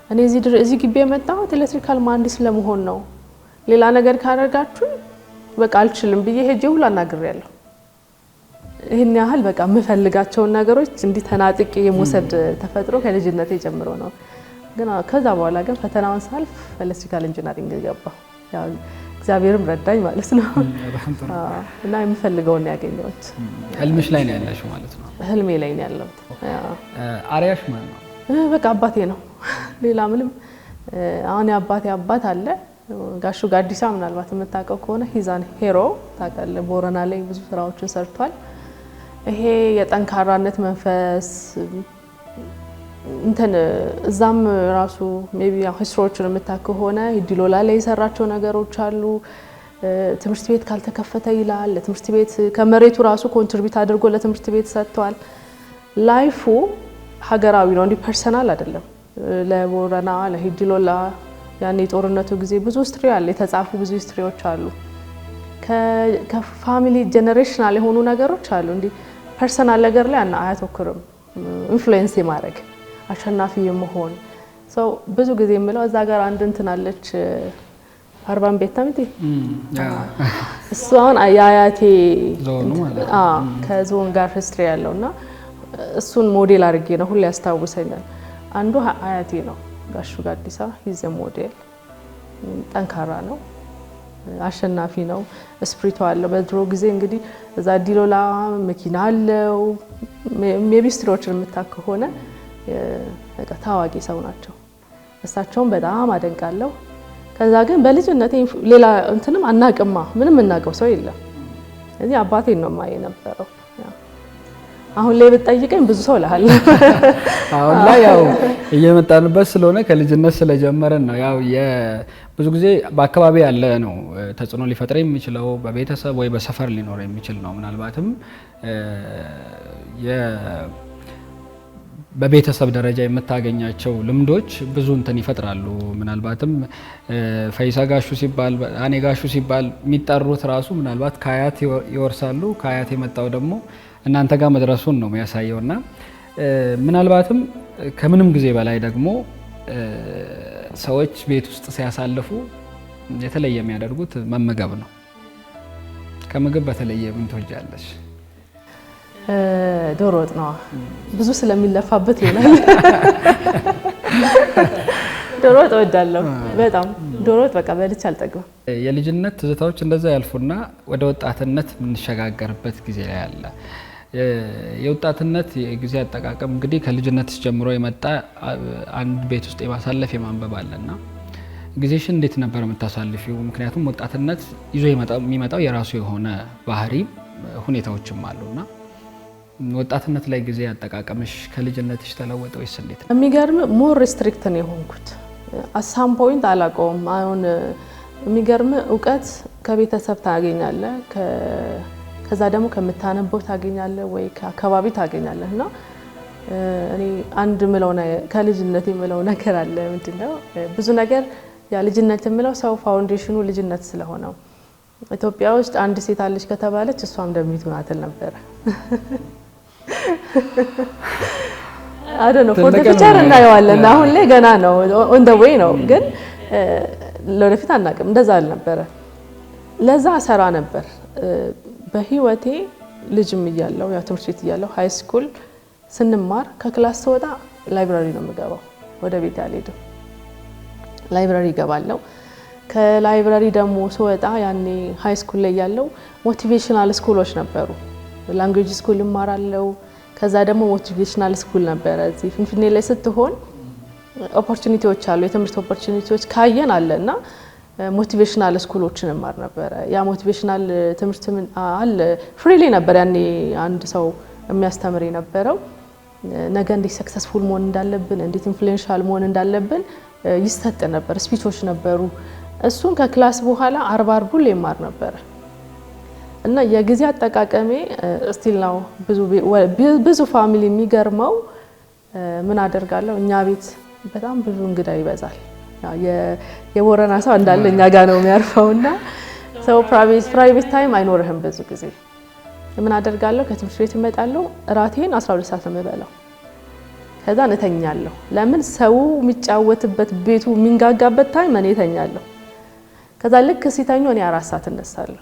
እኔ እዚህ ግቢ የመጣሁት ኤሌክትሪካል መሐንዲስ ለመሆን ነው፣ ሌላ ነገር ካደረጋችሁ በቃ አልችልም ብዬ ሄጄ ሁሉ አናግሬያለሁ። ይሄን ያህል በቃ የምፈልጋቸውን ነገሮች እንዲህ ተናጥቄ የመውሰድ ተፈጥሮ ከልጅነቴ ጀምሮ ነው። ግን ከዛ በኋላ ግን ፈተናውን ሳልፍ ኤሌክትሪካል ኢንጂነሪንግ ገባሁ። ያው እግዚአብሔርም ረዳኝ ማለት ነው። እና የምፈልገውን ያገኘሁት። ህልምሽ ላይ ነው ያለሽው ማለት ነው? ህልሜ ላይ ነው ያለሁት። አሪያሽ ማን ነው? በቃ አባቴ ነው፣ ሌላ ምንም። አሁን የአባቴ አባት አለ ጋሹ ጋዲሳ፣ ምናልባት የምታውቀው ከሆነ ሂዛን ሄሮ ታውቃለህ። ቦረና ላይ ብዙ ስራዎችን ሰርቷል። ይሄ የጠንካራነት መንፈስ እዛም ራሱ ሜቢ ሂስትሪዎችን የምታውቅ ከሆነ ዲሎላ ላይ የሰራቸው ነገሮች አሉ። ትምህርት ቤት ካልተከፈተ ይላል። ለትምህርት ቤት ከመሬቱ ራሱ ኮንትሪቢዩት አድርጎ ለትምህርት ቤት ሰጥቷል። ላይፉ ሀገራዊ ነው፣ እንዲህ ፐርሰናል አይደለም። ለቦረና ለሂዲሎላ ያኔ የጦርነቱ ጊዜ ብዙ ሂስትሪ አለ፣ የተጻፉ ብዙ ሂስትሪዎች አሉ። ከፋሚሊ ጀነሬሽናል የሆኑ ነገሮች አሉ። እንዲህ ፐርሰናል ነገር ላይ አያተኩርም። ኢንፍሉዌንስ የማድረግ አሸናፊ የመሆን ሰው ብዙ ጊዜ የምለው እዛ ጋር አንድ እንትን አለች አርባን ቤት ታምቲ እሱ አሁን የአያቴ ከዞን ጋር ሂስትሪ ያለውና እሱን ሞዴል አድርጌ ነው ሁሌ ያስታውሰኛል። አንዱ አያቴ ነው ጋሹ ጋዲሳ ሂዝ ሞዴል። ጠንካራ ነው፣ አሸናፊ ነው፣ ስፕሪቱ አለው። በድሮ ጊዜ እንግዲህ እዛ ዲሎላ መኪና አለው የቢስትሮችን የምታክ ሆነ በቃ ታዋቂ ሰው ናቸው። እሳቸውን በጣም አደንቃለሁ። ከዛ ግን በልጅነቴ ሌላ እንትንም አናቅማ ምንም እናቀው ሰው የለም። እዚህ አባቴን ነው ማየ ነበረው። አሁን ላይ ብትጠይቀኝ ብዙ ሰው እልሃለሁ። አሁን ላይ ያው እየመጣንበት ስለሆነ ከልጅነት ስለጀመረን ነው። ያው ብዙ ጊዜ በአካባቢ ያለ ነው ተጽዕኖ ሊፈጥር የሚችለው በቤተሰብ ወይ በሰፈር ሊኖር የሚችል ነው። ምናልባትም በቤተሰብ ደረጃ የምታገኛቸው ልምዶች ብዙ እንትን ይፈጥራሉ። ምናልባትም ፈይሳ ጋሹ ሲባል አኔ ጋሹ ሲባል የሚጠሩት ራሱ ምናልባት ከአያት ይወርሳሉ። ከአያት የመጣው ደግሞ እናንተ ጋር መድረሱን ነው የሚያሳየውና ምናልባትም ከምንም ጊዜ በላይ ደግሞ ሰዎች ቤት ውስጥ ሲያሳልፉ የተለየ የሚያደርጉት መመገብ ነው። ከምግብ በተለየ ምን ትወጃለሽ? ዶሮ ወጥ ነው። ብዙ ስለሚለፋበት ይሆናል። ዶሮ ወጥ እወዳለሁ በጣም። ዶሮ ወጥ በቃ በልቼ አልጠግብም። የልጅነት ትዝታዎች እንደዛ ያልፉና ወደ ወጣትነት የምንሸጋገርበት ጊዜ ላይ አለ። የወጣትነት የጊዜ አጠቃቀም እንግዲህ ከልጅነት ጀምሮ የመጣ አንድ ቤት ውስጥ የማሳለፍ የማንበብ አለና ጊዜሽን እንዴት ነበር የምታሳልፊው? ምክንያቱም ወጣትነት ይዞ የሚመጣው የራሱ የሆነ ባህሪ ሁኔታዎችም አሉና ወጣትነት ላይ ጊዜ አጠቃቀምሽ ከልጅነትሽ ተለወጠ ወይስ እንዴት ነው? የሚገርም ሞር ሪስትሪክት ነው የሆንኩት። አሳም ፖይንት አላውቀውም። አሁን የሚገርም እውቀት ከቤተሰብ ታገኛለህ፣ ከዛ ደግሞ ከምታነበው ታገኛለህ ወይ ከአካባቢ ታገኛለህ። እና እኔ አንድ ምለው ከልጅነት የምለው ነገር አለ። ምንድነው ብዙ ነገር ያ ልጅነት የምለው ሰው ፋውንዴሽኑ ልጅነት ስለሆነው ኢትዮጵያ ውስጥ አንድ ሴት አለች ከተባለች እሷም እንደሚቱ ናት ነበር። አደነ ፎር ፊቸር እናየዋለን። አሁን ላይ ገና ነው ኦን ዘ ዌይ ነው፣ ግን ለወደፊት አናውቅም። እንደዛ አልነበረ። ለዛ ሰራ ነበር በህይወቴ ልጅም እያለሁ ያ ትምህርት ቤት እያለሁ ሃይ ስኩል ስንማር ከክላስ ስወጣ ላይብራሪ ነው የምገባው። ወደ ቤት አልሄድም፣ ላይብራሪ እገባለሁ። ከላይብራሪ ደግሞ ስወጣ ያኔ ሃይ ስኩል ላይ ያለው ሞቲቬሽናል ስኩሎች ነበሩ። ላንጉዌጅ ስኩል እማራለሁ። ከዛ ደግሞ ሞቲቬሽናል ስኩል ነበረ። እዚህ ፍንፍኔ ላይ ስትሆን ኦፖርቹኒቲዎች አሉ፣ የትምህርት ኦፖርቹኒቲዎች ካየን አለና ሞቲቬሽናል ስኩሎችን እማር ነበረ። ያ ሞቲቬሽናል ትምህርት ምን አለ ፍሪሊ ነበር ያኔ አንድ ሰው የሚያስተምር የነበረው። ነገ እንዴት ሰክሰስፉል መሆን እንዳለብን፣ እንዴት ኢንፍሉዌንሻል መሆን እንዳለብን ይሰጥ ነበር። ስፒቾች ነበሩ። እሱን ከክላስ በኋላ አርብ ሁሌ እማር ነበረ እና የጊዜ አጠቃቀሜ ስቲል ነው። ብዙ ፋሚሊ የሚገርመው ምን አደርጋለሁ፣ እኛ ቤት በጣም ብዙ እንግዳ ይበዛል። የቦረና ሰው እንዳለ እኛ ጋር ነው የሚያርፈውና ሰው ፕራይቬት ታይም አይኖርህም ብዙ ጊዜ። ምን አደርጋለሁ፣ ከትምህርት ቤት እመጣለሁ፣ እራቴን 12 ሰዓት ነው የምበላው። ከዛ እተኛለሁ። ለምን ሰው የሚጫወትበት ቤቱ የሚንጋጋበት ታይም እኔ እተኛለሁ። ከዛ ልክ ሲተኙ እኔ 4 ሰዓት እነሳለሁ።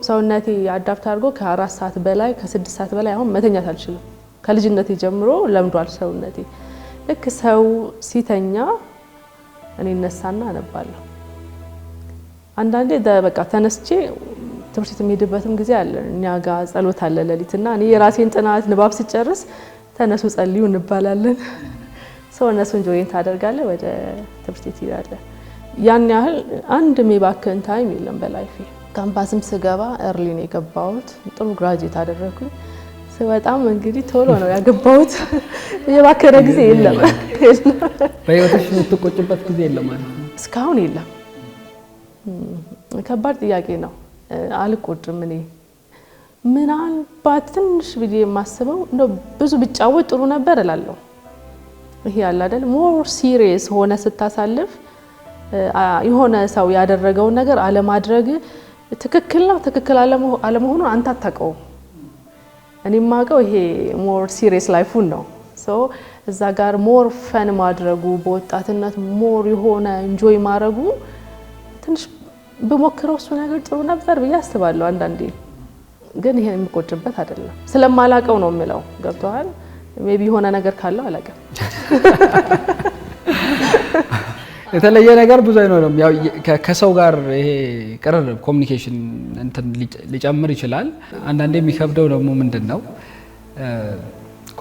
ሰውነቴ አዳፕት አድርጎ ከ4 ሰዓት በላይ ከ6 ሰዓት በላይ አሁን መተኛት አልችልም። ከልጅነቴ ጀምሮ ለምዷል ሰውነቴ። ልክ ሰው ሲተኛ እኔ እነሳና አነባለሁ። አንዳንዴ በቃ ተነስቼ ትምህርት ቤት የምሄድበትም ጊዜ አለ። እኛ ጋር ጸሎት አለ ሌሊትና እኔ የራሴን ጥናት ንባብ ስጨርስ ተነሱ ጸልዩ እንባላለን። ሰው እነሱን ጆይን ታደርጋለህ፣ ወደ ትምህርት ቤት ትሄዳለህ። ያን ያህል አንድ የሚባክን ታይም የለም በላይፌ። ካምፓስም ስገባ ኤርሊ ነው የገባሁት። ጥሩ ግራጁዌት አደረኩኝ። በጣም እንግዲህ ቶሎ ነው ያገባሁት። የባከነ ጊዜ የለም። በህይወትሽ የምትቆጭበት ጊዜ የለም ማለት ነው? እስካሁን የለም። ከባድ ጥያቄ ነው። አልቆጭም። እኔ ምናልባት ትንሽ ብዬ የማስበው እንደው ብዙ ብጫወት ጥሩ ነበር እላለሁ። ይሄ ያለ አይደል ሞር ሲሪየስ ሆነ ስታሳልፍ የሆነ ሰው ያደረገውን ነገር አለማድረግ ትክክል ነው ትክክል አለመሆኑን አንተ አታውቀውም። እኔ የማውቀው ይሄ ሞር ሲሪየስ ላይፉን ነው። እዛ ጋር ሞር ፈን ማድረጉ በወጣትነት ሞር የሆነ ኢንጆይ ማድረጉ ትንሽ በሞክረው እሱ ነገር ጥሩ ነበር ብዬ አስባለሁ። አንዳንዴ ግን ይሄን የምቆጭበት አይደለም። ስለማላውቀው ነው የምለው። ገብቶሃል? ሜቢ የሆነ ነገር ካለው አላውቅም። የተለየ ነገር ብዙ አይኖርም። ያው ከሰው ጋር ይሄ ቅርርብ ኮሚኒኬሽን እንትን ሊጨምር ይችላል። አንዳንዴ የሚከብደው ደግሞ ምንድነው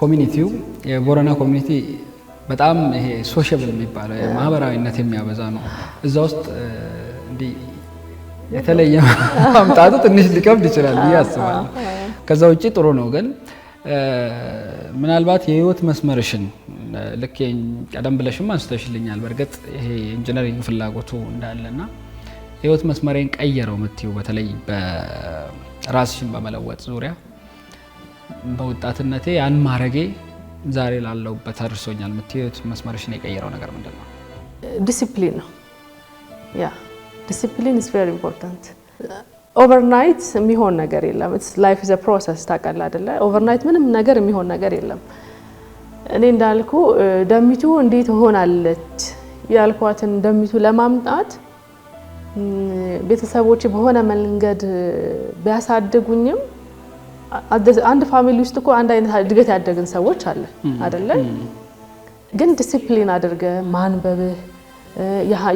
ኮሚኒቲው የቦረና ኮሚኒቲ በጣም ይሄ ሶሻብል የሚባለው ማህበራዊነት የሚያበዛ ነው። እዛ ውስጥ እንዲህ የተለየ ማምጣቱ ትንሽ ሊከብድ ይችላል ብዬ አስባለሁ። ከዛ ውጪ ጥሩ ነው። ግን ምናልባት የህይወት መስመርሽን ልክ ቀደም ብለሽም አንስተሽልኛል። በእርግጥ ይሄ ኢንጂነሪንግ ፍላጎቱ እንዳለና የህይወት መስመሬን ቀየረው የምትይው በተለይ በራስሽን በመለወጥ ዙሪያ በወጣትነቴ ያን ማረጌ ዛሬ ላለሁበት አድርሶኛል የምትይው የህይወት መስመርሽን የቀየረው ነገር ምንድን ነው? ዲሲፕሊን ነው። ያ ዲሲፕሊን ኢዝ ቬሪ ኢምፖርታንት። ኦቨርናይት የሚሆን ነገር የለም። ኢትስ ላይፍ ኢዝ አ ፕሮሰስ ታውቃለህ አይደለ? ኦቨርናይት ምንም ነገር የሚሆን ነገር የለም። እኔ እንዳልኩ ደሚቱ እንዴት ሆናለች ያልኳትን ደሚቱ ለማምጣት ቤተሰቦች በሆነ መንገድ ቢያሳድጉኝም አንድ ፋሚሊ ውስጥ እኮ አንድ አይነት እድገት ያደግን ሰዎች አለ አይደለ? ግን ዲሲፕሊን አድርገ ማንበብህ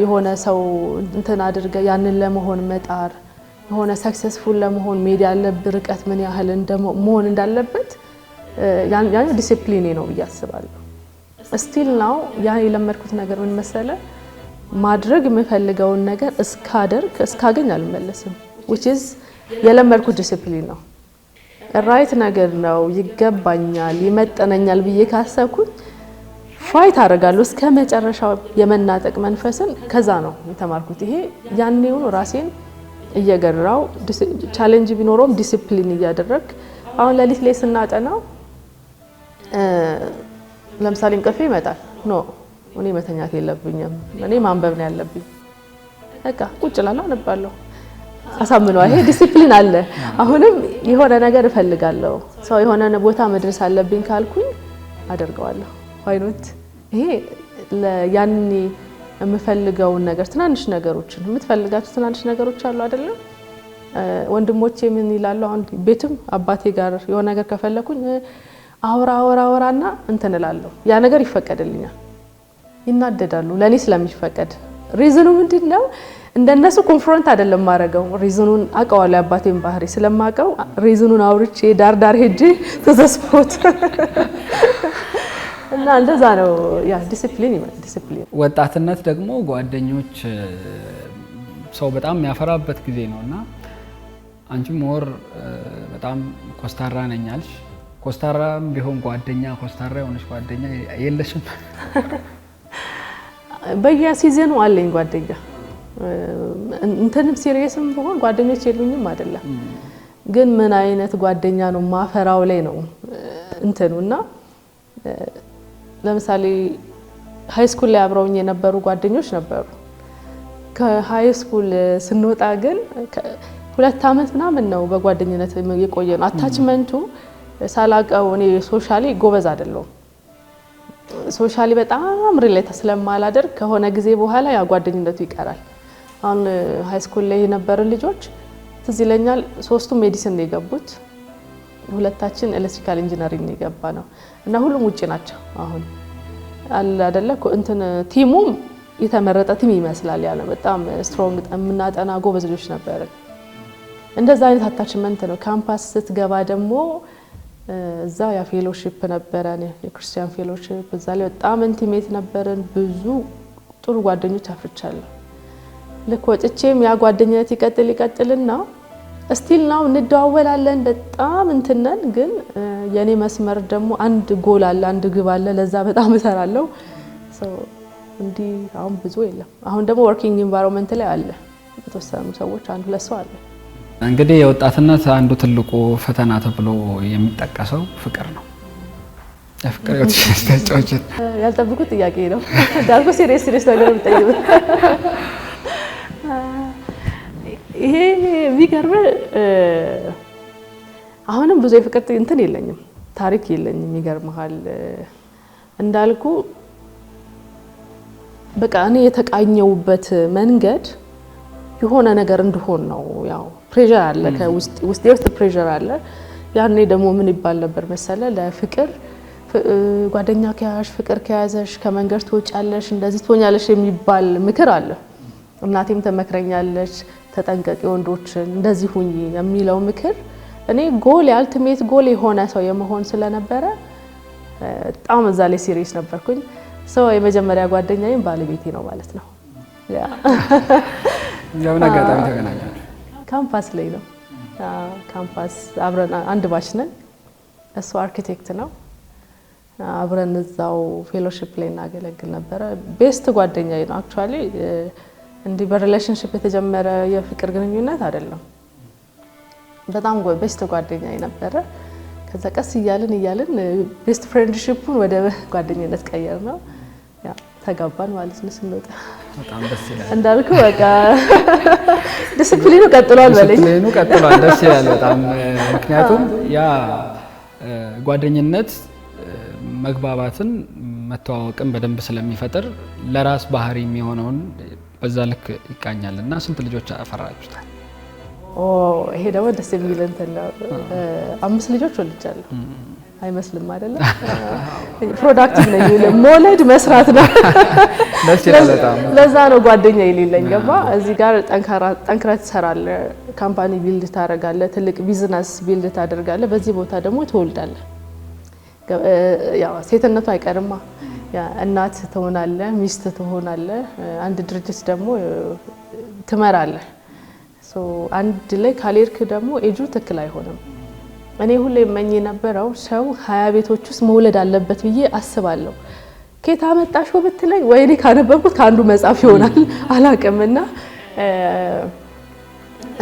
የሆነ ሰው እንትን አድርገ ያንን ለመሆን መጣር የሆነ ሰክሰስፉል ለመሆን ሜዳ ያለብህ ርቀት ምን ያህል መሆን እንዳለበት ያን ዲሲፕሊን ነው ብዬ አስባለሁ። ስቲል ናው ያ የለመድኩት ነገር ምን መሰለ ማድረግ የምፈልገውን ነገር እስካገኝ አልመለስም። which is የለመድኩት ዲሲፕሊን ነው። ራይት ነገር ነው፣ ይገባኛል፣ ይመጠነኛል ብዬ ካሰብኩኝ ፋይት አደርጋለሁ እስከ መጨረሻው የመናጠቅ መንፈስን ከዛ ነው የተማርኩት። ይሄ ያኔውን ራሴን እየገራው ቻሌንጅ ቢኖረውም ዲሲፕሊን እያደረግ አሁን ለሊት ላይ ስናጠናው ለምሳሌ እንቅልፌ ይመጣል። ኖ እኔ መተኛት የለብኝም፣ እኔ ማንበብ ነው ያለብኝ። በቃ ቁጭ እላለሁ አነባለሁ። አሳምነው ይሄ ዲሲፕሊን አለ። አሁንም የሆነ ነገር እፈልጋለሁ፣ ሰው የሆነ ቦታ መድረስ አለብኝ ካልኩኝ አደርገዋለሁ። ዋይኖት ይሄ ያኔ የምፈልገውን ነገር ትናንሽ ነገሮችን የምትፈልጋቸው ትናንሽ ነገሮች አሉ አይደለም? ወንድሞቼ ምን ይላሉ? አሁን ቤትም አባቴ ጋር የሆነ ነገር ከፈለኩኝ አውራና እንትን እላለሁ። ያ ነገር ይፈቀድልኛል። ይናደዳሉ ለኔ ስለሚፈቀድ። ሪዝኑ ምንድነው? እንደነሱ ኮንፍሮንት አይደለም ማረገው። ሪዝኑን አውቀዋለሁ። አባቴን ባህሪ ስለማውቀው ሪዝኑን አውርቼ ዳር ሄጄ ተዘስፖት እና እንደዛ ነው። ያ ዲሲፕሊን ወጣትነት ደግሞ ጓደኞች ሰው በጣም የሚያፈራበት ጊዜ ነውና አንቺ ሞር በጣም ኮስታራ ነኝ አልሽ። ኮስታራም ቢሆን ጓደኛ ኮስታራ የሆነች ጓደኛ የለሽም? በየሲዝኑ አለኝ ጓደኛ። እንትንም ሲሪየስም ቢሆን ጓደኞች የሉኝም አይደለም። ግን ምን አይነት ጓደኛ ነው ማፈራው ላይ ነው እንትኑና ለምሳሌ ሃይ ስኩል ላይ አብረውኝ የነበሩ ጓደኞች ነበሩ። ከሃይ ስኩል ስንወጣ ግን 2 አመት ምናምን ነው በጓደኝነት የቆየ ነው። አታችመንቱ ሳላቀው እኔ ሶሻሊ ጎበዝ አይደለሁም። ሶሻሊ በጣም ሪሌት ስለማላደርግ ከሆነ ጊዜ በኋላ ያ ጓደኝነቱ ይቀራል። አሁን ሃይ ስኩል ላይ የነበሩ ልጆች ትዝ ይለኛል 3ቱም ሜዲሲን ነው የገቡት፣ 2ታችን ኤሌክትሪካል ኢንጂነሪንግ ነው የገባ ነው እና ሁሉም ውጪ ናቸው። አሁን አለ አይደለ እንትን ቲሙም የተመረጠ ቲም ይመስላል። ያለ በጣም ስትሮንግ የምናጠና ጎበዝ ልጆች ነበር። እንደዛ አይነት አታችመንት ነው። ካምፓስ ስትገባ ደግሞ እዛ ያ ፌሎሺፕ ነበረን፣ የክርስቲያን ፌሎሺፕ። እዛ ላይ በጣም ኢንቲሜት ነበርን። ብዙ ጥሩ ጓደኞች አፍርቻለሁ። ልክ ወጥቼም ያ ጓደኝነት ይቀጥልና ስቲል ናው እንደዋወላለን። በጣም እንትነን ግን የኔ መስመር ደግሞ አንድ ጎል አለ፣ አንድ ግብ አለ። ለዛ በጣም እሰራለሁ። እንዲህ አሁን ብዙ የለም። አሁን ደግሞ ወርኪንግ ኢንቫይሮንመንት ላይ አለ የተወሰኑ ሰዎች፣ አንድ ሁለት ሰው አለ። እንግዲህ የወጣትነት አንዱ ትልቁ ፈተና ተብሎ የሚጠቀሰው ፍቅር ነው። የፍቅር ህይወት ያልጠብቁት ጥያቄ ነው። ዳርኩ ሲሪየስ ነገር የምጠይቁት ይሄ የሚገርም አሁንም ብዙ የፍቅር እንትን የለኝም፣ ታሪክ የለኝም። ይገርምሃል እንዳልኩ በቃ እኔ የተቃኘውበት መንገድ የሆነ ነገር እንደሆነ ነው። ያው ፕሬሸር አለ ከውስጥ ፕሬሸር አለ። ያኔ ደግሞ ምን ይባል ነበር መሰለ ለፍቅር ጓደኛ ከያሽ ፍቅር ከያዘሽ ከመንገድ ትወጫለሽ እንደዚህ ትሆኛለሽ የሚባል ምክር አለ። እናቴም ተመክረኛለች ተጠንቀቂ ወንዶችን እንደዚህ ሁኚ የሚለው ምክር እኔ ጎል የአልቲሜት ጎል የሆነ ሰው የመሆን ስለነበረ በጣም እዛ ላይ ሲሪየስ ነበርኩኝ። ሰው የመጀመሪያ ጓደኛዬም ባለቤቴ ነው ማለት ነው። ያ ያውና አጋጣሚ ተገናኛችሁ? ካምፓስ ላይ ነው። ካምፓስ አብረን አንድ ባች ነን። እሱ አርኪቴክት ነው። አብረን እዛው ፌሎሺፕ ላይ እናገለግል ነበረ። ቤስት ጓደኛዬ ነው። አክቹአሊ እንዲህ በሪሌሽንሺፕ የተጀመረ የፍቅር ግንኙነት አይደለም። በጣም ቤስት ጓደኛዬ ነበረ። ከዛ ቀስ እያልን ቤስት ፍሬንድሺፑን ወደ ጓደኝነት ቀየር ነው። ያ ተጋባን ማለት ነው። ስንወጣ በጣም ደስ ይላል። እንዳልኩ በቃ ዲሲፕሊኑ ቀጥሏል በለኝ። ዲሲፕሊኑ ቀጥሏል። ደስ ይላል በጣም ምክንያቱም ያ ጓደኝነት መግባባትን መተዋወቅን በደንብ ስለሚፈጥር ለራስ ባህሪ የሚሆነውን በዛ ልክ ይቃኛል። እና ስንት ልጆች አፈራችሁታል? ይሄ ደግሞ ደስ የሚል እንትን ነው። 5 ልጆች ወልጃለሁ። አይመስልም አይደለ? ፕሮዳክቲቭ ነኝ። መውለድ መስራት ነው። ደስ ይላል በጣም። ለዛ ነው ጓደኛ የሌለኝ። ገባ እዚህ ጋር ጠንክራ ትሰራለህ፣ ካምፓኒ ቢልድ ታደርጋለህ፣ ትልቅ ቢዝነስ ቢልድ ታደርጋለህ። በዚህ ቦታ ደግሞ ትወልዳለህ። ያው ሴትነቱ አይቀርማ። እናት ትሆናለህ፣ ሚስት ትሆናለህ፣ አንድ ድርጅት ደግሞ ትመራለህ። አንድ ላይ ካልሄድክ ደግሞ ኤጁ ትክክል አይሆንም። እኔ ሁሌ እመኝ የነበረው ሰው 20 ቤቶች ውስጥ መውለድ አለበት ብዬ አስባለሁ። ከየት አመጣሽው ብትለኝ ወይ እኔ ካነበብኩት ከአንዱ መጽሐፍ ይሆናል አላውቅምና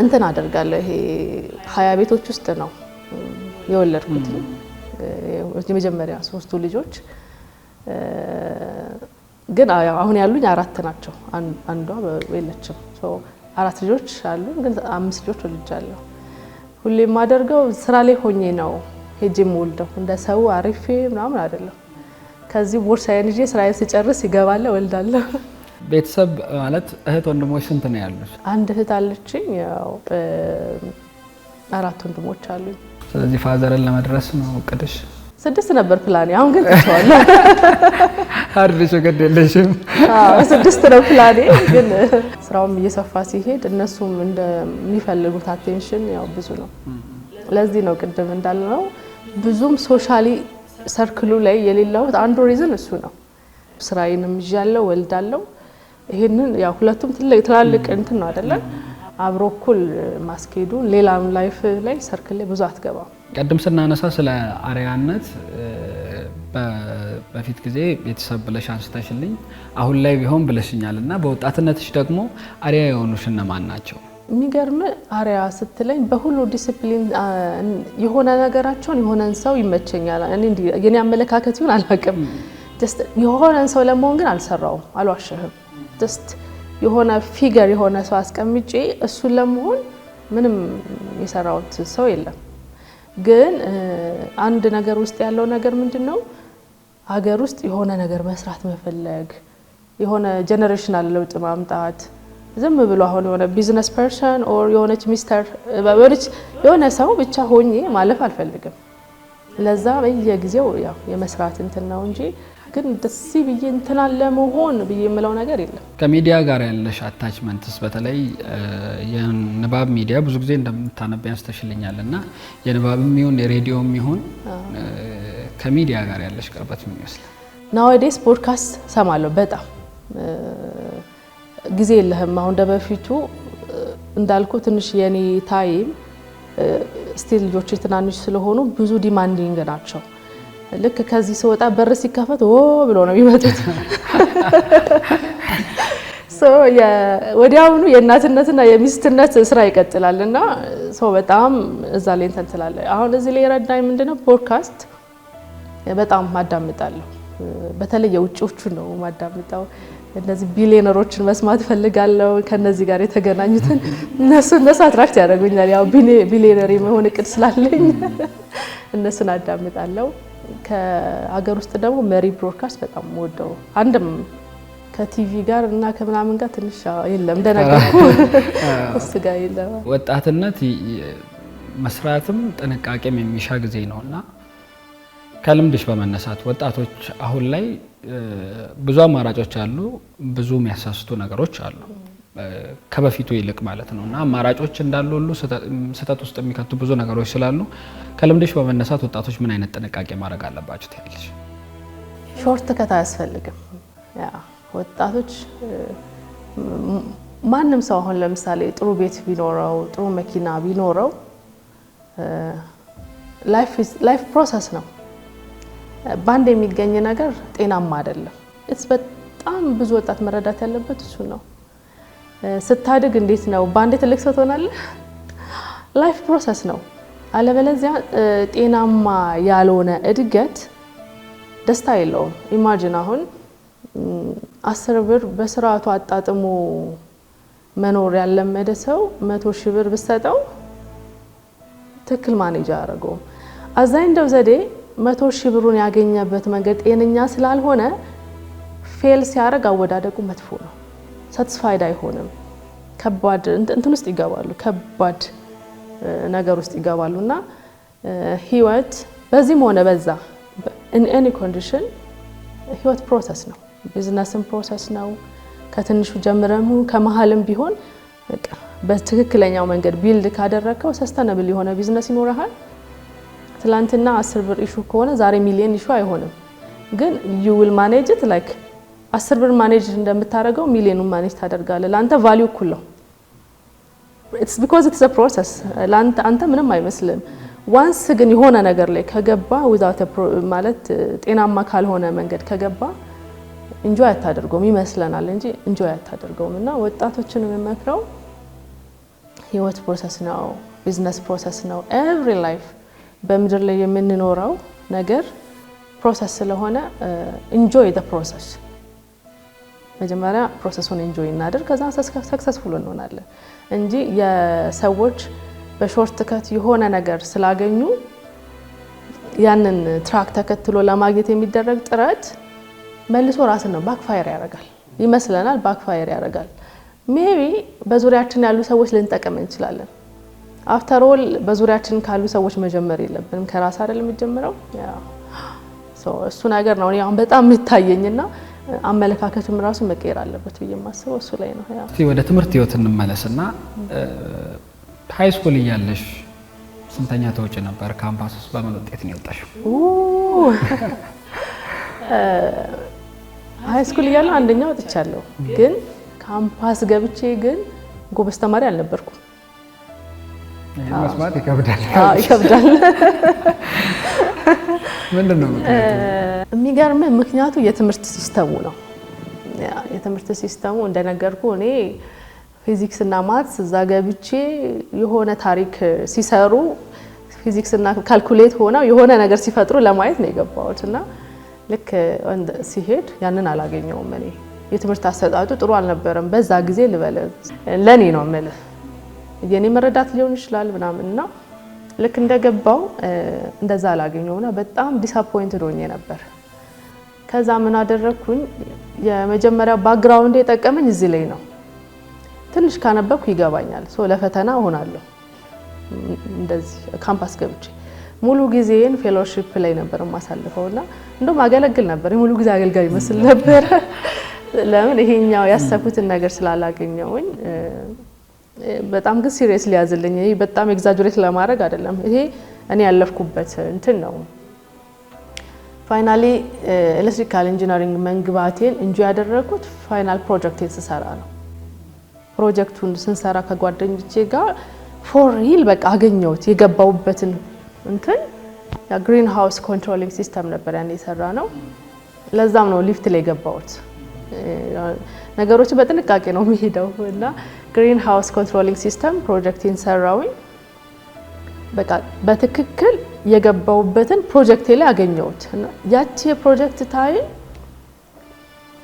እንትን አደርጋለሁ። ይሄ 20 ቤቶች ውስጥ ነው የወለድኩት። የመጀመሪያ 3ቱ ልጆች ግን አሁን ያሉኝ 4 ናቸው። አንዷ የለችም። 4 ልጆች አሉ፣ ግን 5 ልጆች ወልጃለሁ። ሁሌ የማደርገው ስራ ላይ ሆኜ ነው ሄጄ የምወልደው። እንደ ሰው አሪፌ ምናምን አይደለም። ከዚህ ቦርሳዬን ይዤ ስራዬን ስጨርስ ይገባለሁ፣ ወልዳለሁ። ቤተሰብ ማለት እህት ወንድሞች ስንት ነው ያሉት? አንድ እህት አለችኝ፣ ያው 4 ወንድሞች አሉኝ። ስለዚህ ፋዘርን ለመድረስ ነው እቅድሽ? 6 ነበር ፕላኔ፣ አሁን ግን ትቼዋለሁ። አርድሽ ገድ የለሽም? 6 ነው ፕላኔ፣ ግን ስራውም እየሰፋ ሲሄድ እነሱም እንደሚፈልጉት አቴንሽን ያው ብዙ ነው። ለዚህ ነው ቅድም እንዳልነው ብዙም ሶሻሊ ሰርክሉ ላይ የሌለውት አንዱ ሪዝን እሱ ነው። ስራዬንም ይዣለሁ፣ ወልዳለሁ። ይሄንን ያው ሁለቱም ትላልቅ እንትን ነው አይደለ? አብሮ እኩል ማስኬዱ ሌላም ላይፍ ላይ ሰርክል ላይ ብዙ አትገባም። ቀደም ስናነሳ ስለ አርያነት በፊት ጊዜ ቤተሰብ ብለሽ አንስተሽልኝ አሁን ላይ ቢሆን ብለሽኛል እና በወጣትነትሽ ደግሞ አርያ የሆኑሽ እነማን ናቸው? የሚገርም አርያ ስትለኝ በሁሉ ዲሲፕሊን የሆነ ነገራቸውን የሆነን ሰው ይመቸኛል። እኔ የኔ አመለካከት ይሁን አላውቅም። ጀስት የሆነን ሰው ለመሆን ግን አልሰራውም፣ አልዋሽህም። ጀስት የሆነ ፊገር የሆነ ሰው አስቀምጬ እሱን ለመሆን ምንም የሰራውት ሰው የለም። ግን አንድ ነገር ውስጥ ያለው ነገር ምንድነው? ሀገር ውስጥ የሆነ ነገር መስራት መፈለግ፣ የሆነ ጀነሬሽናል ለውጥ ማምጣት። ዝም ብሎ አሁን የሆነ ቢዝነስ ፐርሰን ኦር የሆነች ሚስተር የሆነ ሰው ብቻ ሆኜ ማለፍ አልፈልግም። ለዛ በየጊዜው ያው የመስራት እንትን ነው እንጂ ግን ደስ ብዬ እንትና ለመሆን ብዬ የምለው ነገር የለም። ከሚዲያ ጋር ያለሽ አታችመንትስ በተለይ የንባብ ሚዲያ ብዙ ጊዜ እንደምታነብ ያስተሽልኛል እና የንባብም ይሁን የሬዲዮም ይሁን ከሚዲያ ጋር ያለሽ ቅርበት ምን ይመስላል? ናውዴስ ፖድካስት ሰማለሁ በጣም ጊዜ የለህም። አሁን እንደበፊቱ እንዳልኩ ትንሽ የኔ ታይም ስቲል ልጆች ትናንሽ ስለሆኑ ብዙ ዲማንዲንግ ናቸው። ልክ ከዚህ ስወጣ በር ሲከፈት ብሎ ነው የሚመጡት። ወዲያውኑ የእናትነትና የሚስትነት ስራ ይቀጥላል እና በጣም እዛ ላይ እንትን ትላለህ። አሁን እዚህ ላይ የረዳኝ ምንድነው ፖድካስት በጣም ማዳምጣለሁ። በተለይ የውጭዎቹ ነው ማዳምጣው። እነዚህ ቢሊየነሮችን መስማት ፈልጋለሁ። ከነዚህ ጋር የተገናኙትን እነሱ አትራክት ያደርጉኛል። ያው ቢሊየነር መሆን እቅድ ስላለኝ እነሱን አዳምጣለሁ። ከሀገር ውስጥ ደግሞ መሪ ብሮድካስት በጣም ወደው አንድም ከቲቪ ጋር እና ከምናምን ጋር ትንሽ የለም እንደነገርኩ እሱ ጋር የለም። ወጣትነት መስራትም ጥንቃቄም የሚሻ ጊዜ ነውና ከልምድሽ በመነሳት ወጣቶች አሁን ላይ ብዙ አማራጮች አሉ፣ ብዙ የሚያሳስቱ ነገሮች አሉ ከበፊቱ ይልቅ ማለት ነውና አማራጮች እንዳሉ ሁሉ ስህተት ውስጥ የሚከቱ ብዙ ነገሮች ስላሉ ከልምድሽ በመነሳት ወጣቶች ምን አይነት ጥንቃቄ ማድረግ አለባቸው ትያለሽ? ሾርት ከት አያስፈልግም። ያ ወጣቶች ማንም ሰው አሁን ለምሳሌ ጥሩ ቤት ቢኖረው ጥሩ መኪና ቢኖረው ላይፍ ፕሮሰስ ነው። ባንድ የሚገኝ ነገር ጤናማ አይደለም። በጣም ብዙ ወጣት መረዳት ያለበት እሱ ነው። ስታድግ እንዴት ነው ባንዴ ትልቅ ሰው ትሆናለህ? ላይፍ ፕሮሰስ ነው። አለበለዚያ ጤናማ ያልሆነ እድገት ደስታ የለውም። ኢማጂን አሁን 10 ብር በስርዓቱ አጣጥሞ መኖር ያለመደ ሰው 100 ሺህ ብር ብሰጠው ትክክል ማኔጅ አያደርገውም። አዛይንደው ዘዴ 100 ሺህ ብሩን ያገኘበት መንገድ ጤነኛ ስላልሆነ ፌል ሲያደርግ አወዳደቁ መጥፎ ነው። ሳቲስፋይድ አይሆንም። ከባድ እንትን ውስጥ ይገባሉ፣ ከባድ ነገር ውስጥ ይገባሉና ህይወት በዚህም ሆነ በዛ in any condition ህይወት ፕሮሰስ ነው። ቢዝነስም ፕሮሰስ ነው። ከትንሹ ጀምረሙ ከመሃልም ቢሆን በትክክለኛው መንገድ ቢልድ ካደረከው ሰስተነብል የሆነ ቢዝነስ ይኖርሃል። ትላንትና 10 ብር ኢሹ ከሆነ ዛሬ ሚሊዮን ኢሹ አይሆንም። ግን you will manage it like 10 ብር ማኔጅ እንደምታደርገው ሚሊዮኑን ማኔጅ ታደርጋለህ። ለአንተ ቫልዩ እኩል ነው። it's because it's a process ለአንተ አንተ ምንም አይመስልም። ዋንስ ግን የሆነ ነገር ላይ ከገባ without ማለት ጤናማ ካልሆነ መንገድ ከገባ ኢንጆይ አታደርገውም ይመስለናል እንጂ ኢንጆይ አታደርገውም። እና ወጣቶችን የምመክረው ህይወት ፕሮሰስ ነው፣ ቢዝነስ ፕሮሰስ ነው። ኤቭሪ ላይፍ በምድር ላይ የምንኖረው ነገር ፕሮሰስ ስለሆነ ኢንጆይ ዘ ፕሮሰስ። መጀመሪያ ፕሮሰሱን ኢንጆይ እናድርግ፣ ከዛ ሰክሰስፉል እንሆናለን እንጂ የሰዎች በሾርት ከት የሆነ ነገር ስላገኙ ያንን ትራክ ተከትሎ ለማግኘት የሚደረግ ጥረት መልሶ ራስን ነው ባክፋየር ያደርጋል ይመስለናል። ባክፋየር ያደርጋል። ሜቢ በዙሪያችን ያሉ ሰዎች ልንጠቀም እንችላለን። አፍተር ኦል በዙሪያችን ካሉ ሰዎች መጀመር የለብንም፣ ከራስ አይደል የሚጀምረው። እሱ ነገር ነው እኔ አሁን በጣም የሚታየኝና አመለካከቱም ራሱ መቀየር አለበት ብዬ የማስበው እሱ ላይ ነው። እስቲ ወደ ትምህርት ህይወት እንመለስና ሃይ ስኩል እያለሽ ስንተኛ ተወጪ ነበር? ካምፓስ ውስጥ በምን ውጤት ነው የወጣሽው? ሃይ ስኩል እያለሁ አንደኛ ወጥቻለሁ። ግን ካምፓስ ገብቼ ግን ጎበዝ ተማሪ አልነበርኩም። መስማት ይከብዳል። ይከብዳል። ምንድነው የሚገርምህ? ምክንያቱ የትምህርት ሲስተሙ ነው። የትምህርት ሲስተሙ እንደነገርኩ እኔ ፊዚክስ እና ማትስ እዛ ገብቼ የሆነ ታሪክ ሲሰሩ ፊዚክስ እና ካልኩሌት ሆነው የሆነ ነገር ሲፈጥሩ ለማየት ነው የገባሁት እና ልክ ሲሄድ ያንን አላገኘውም። እኔ የትምህርት አሰጣጡ ጥሩ አልነበረም በዛ ጊዜ ልበለ ለኔ ነው የምልህ የኔ መረዳት ሊሆን ይችላል ምናምንና ልክ እንደገባው እንደዛ አላገኘውና በጣም ዲስአፖይንትድ ሆኜ ነበር። ከዛ ምን አደረኩኝ? የመጀመሪያው ባክግራውንድ የጠቀመኝ እዚህ ላይ ነው። ትንሽ ካነበብኩ ይገባኛል። ለፈተና ሆናለሁ። እንደዚህ ካምፓስ ገብቼ ሙሉ ጊዜን ፌሎሺፕ ላይ ነበር ማሳልፈውና እንደውም አገለግል ነበር። ሙሉ ጊዜ አገልጋይ መስል ነበር። ለምን ይሄኛው ያሰብኩትን ነገር ስላላገኘውኝ በጣም ግን ሲሪየስሊ ያዝልኝ። ይሄ በጣም ኤግዛጀሬት ለማድረግ አይደለም። ይሄ እኔ ያለፍኩበት እንትን ነው። ፋይናሊ ኤሌክትሪካል ኢንጂነሪንግ መንግባቴን እንጂ ያደረኩት ፋይናል ፕሮጀክቴን ስሰራ ነው። ፕሮጀክቱን ስንሰራ ከጓደኞቼ ጋር ፎር ሪል በቃ አገኘሁት የገባውበትን እንትን ያ ግሪን ሃውስ ኮንትሮሊንግ ሲስተም ነበር ያን የሰራ ነው። ለዛም ነው ሊፍት ላይ ገባሁት። ነገሮች በጥንቃቄ ነው የሚሄደው እና ግሪን ሃውስ ኮንትሮሊንግ ሲስተም ፕሮጀክቴን ሰራውኝ። በቃ በትክክል የገባውበትን ፕሮጀክቴ ላይ አገኘሁት እና ያቺ የፕሮጀክት ታይም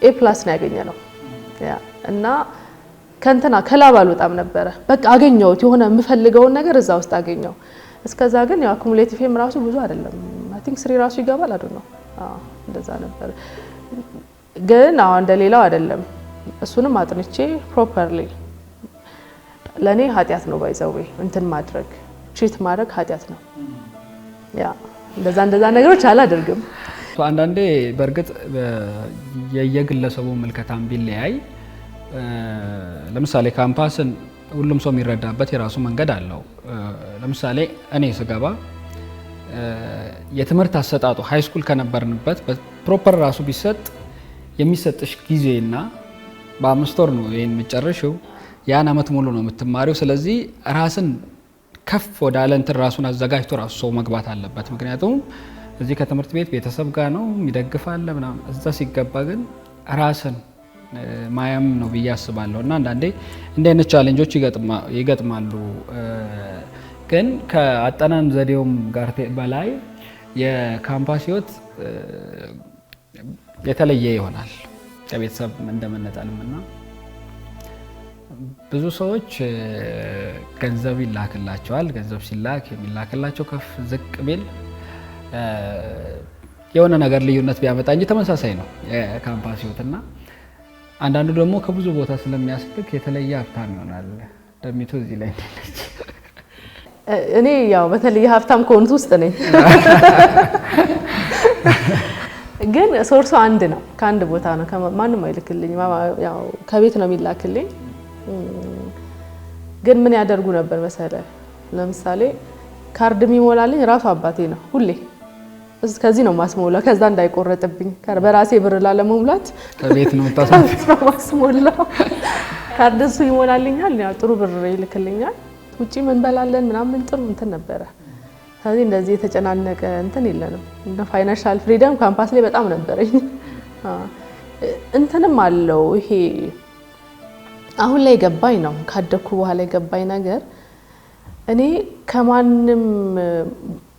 ኤ+ ነው ያገኘነው እና ከንተና ከላብ አልወጣም ነበረ። በቃ አገኘሁት የሆነ የምፈልገውን ነገር እዛ ውስጥ አገኘው። እስከዛ ግን ያው አኩሙሌቲቭም ራሱ ብዙ አይደለም። አይ ቲንክ 3 ራሱ ይገባል አይደል ነው። እንደዛ ነበር። ግን አሁን እንደሌላው አይደለም። እሱንም አጥንቼ ፕሮፐርሊ ለኔ ኃጢያት ነው ባይዘው እንትን ማድረግ ቺት ማድረግ ኃጢያት ነው። እንደዛ ነገሮች አላደርግም። አንዳንዴ በእርግጥ የየግለሰቡ ምልከታም ቢለያይ ለምሳሌ ካምፓስን ሁሉም ሰው የሚረዳበት የራሱ መንገድ አለው። ለምሳሌ እኔ ስገባ የትምህርት አሰጣጡ ሃይ ስኩል ከነበርንበት ፕሮፐር ራሱ ቢሰጥ የሚሰጥሽ ጊዜና በ5 ወር ነው ይሄን የምጨርሽው፣ ያን አመት ሙሉ ነው የምትማሪው። ስለዚህ ራስን ከፍ ወዳለ እንትን ራሱን አዘጋጅቶ ራሱ ሰው መግባት አለበት። ምክንያቱም እዚህ ከትምህርት ቤት ቤተሰብ ጋር ነው የሚደግፋለ ምናምን፣ እዛ ሲገባ ግን ራስን ማያም ነው ብዬ አስባለሁ። እና አንዳንዴ እንደ አይነት ቻሌንጆች ይገጥማሉ። ግን ከአጠናን ዘዴውም ጋር በላይ የካምፓስ ህይወት የተለየ ይሆናል ከቤተሰብ እንደመነጠልም እና ብዙ ሰዎች ገንዘብ ይላክላቸዋል። ገንዘብ ሲላክ የሚላክላቸው ከፍ ዝቅ ቢል የሆነ ነገር ልዩነት ቢያመጣ እንጂ ተመሳሳይ ነው የካምፓስ ህይወትና አንዳንዱ ደግሞ ከብዙ ቦታ ስለሚያስልክ የተለየ ሀብታም ይሆናል። ደሚቱ እዚህ ላይ እንደለች እኔ ያው በተለየ ሀብታም ከሆኑት ውስጥ ነኝ። ግን ሶርሱ አንድ ነው፣ ከአንድ ቦታ ነው፣ ማንም አይልክልኝ። ያው ከቤት ነው የሚላክልኝ። ግን ምን ያደርጉ ነበር መሰለ፣ ለምሳሌ ካርድ የሚሞላልኝ ራሱ አባቴ ነው። ሁሌ ከዚህ ነው ማስሞላው፣ ከዛ እንዳይቆረጥብኝ በራሴ ብር ላለመሙላት ከቤት ነው ማስሞላው። ካርድ እሱ ይሞላልኛል፣ ያው ጥሩ ብር ይልክልኛል። ውጪ ምን በላለን ምናምን ጥሩ እንትን ነበረ። ስለዚህ እንደዚህ የተጨናነቀ እንትን የለንም። እንደ ፋይናንሻል ፍሪደም ካምፓስ ላይ በጣም ነበረኝ። እንትንም አለው ይሄ አሁን ላይ ገባኝ ነው ካደኩ በኋላ የገባኝ ነገር እኔ ከማንም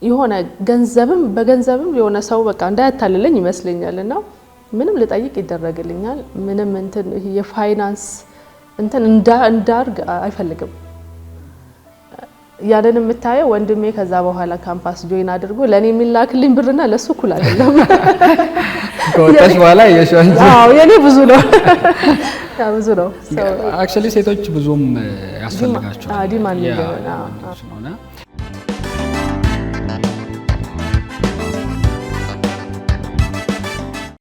የሆነ በገንዘብም የሆነ ሰው በቃ እንዳያታልለኝ ይመስለኛልና ምንም ልጠይቅ ይደረግልኛል። ምንም እንትን የፋይናንስ እንትን እንዳርግ አይፈልግም። ያንን የምታየው ወንድሜ ከዛ በኋላ ካምፓስ ጆይን አድርጎ ለኔ የሚላክልኝ ብርና ለሱ እኩል አይደለም። ከወጣሽ በኋላ የሻንስ የኔ ብዙ ነው። ብዙ ነው። አክቹሊ ሴቶች ብዙም ያስፈልጋቸዋል። ዲማንድ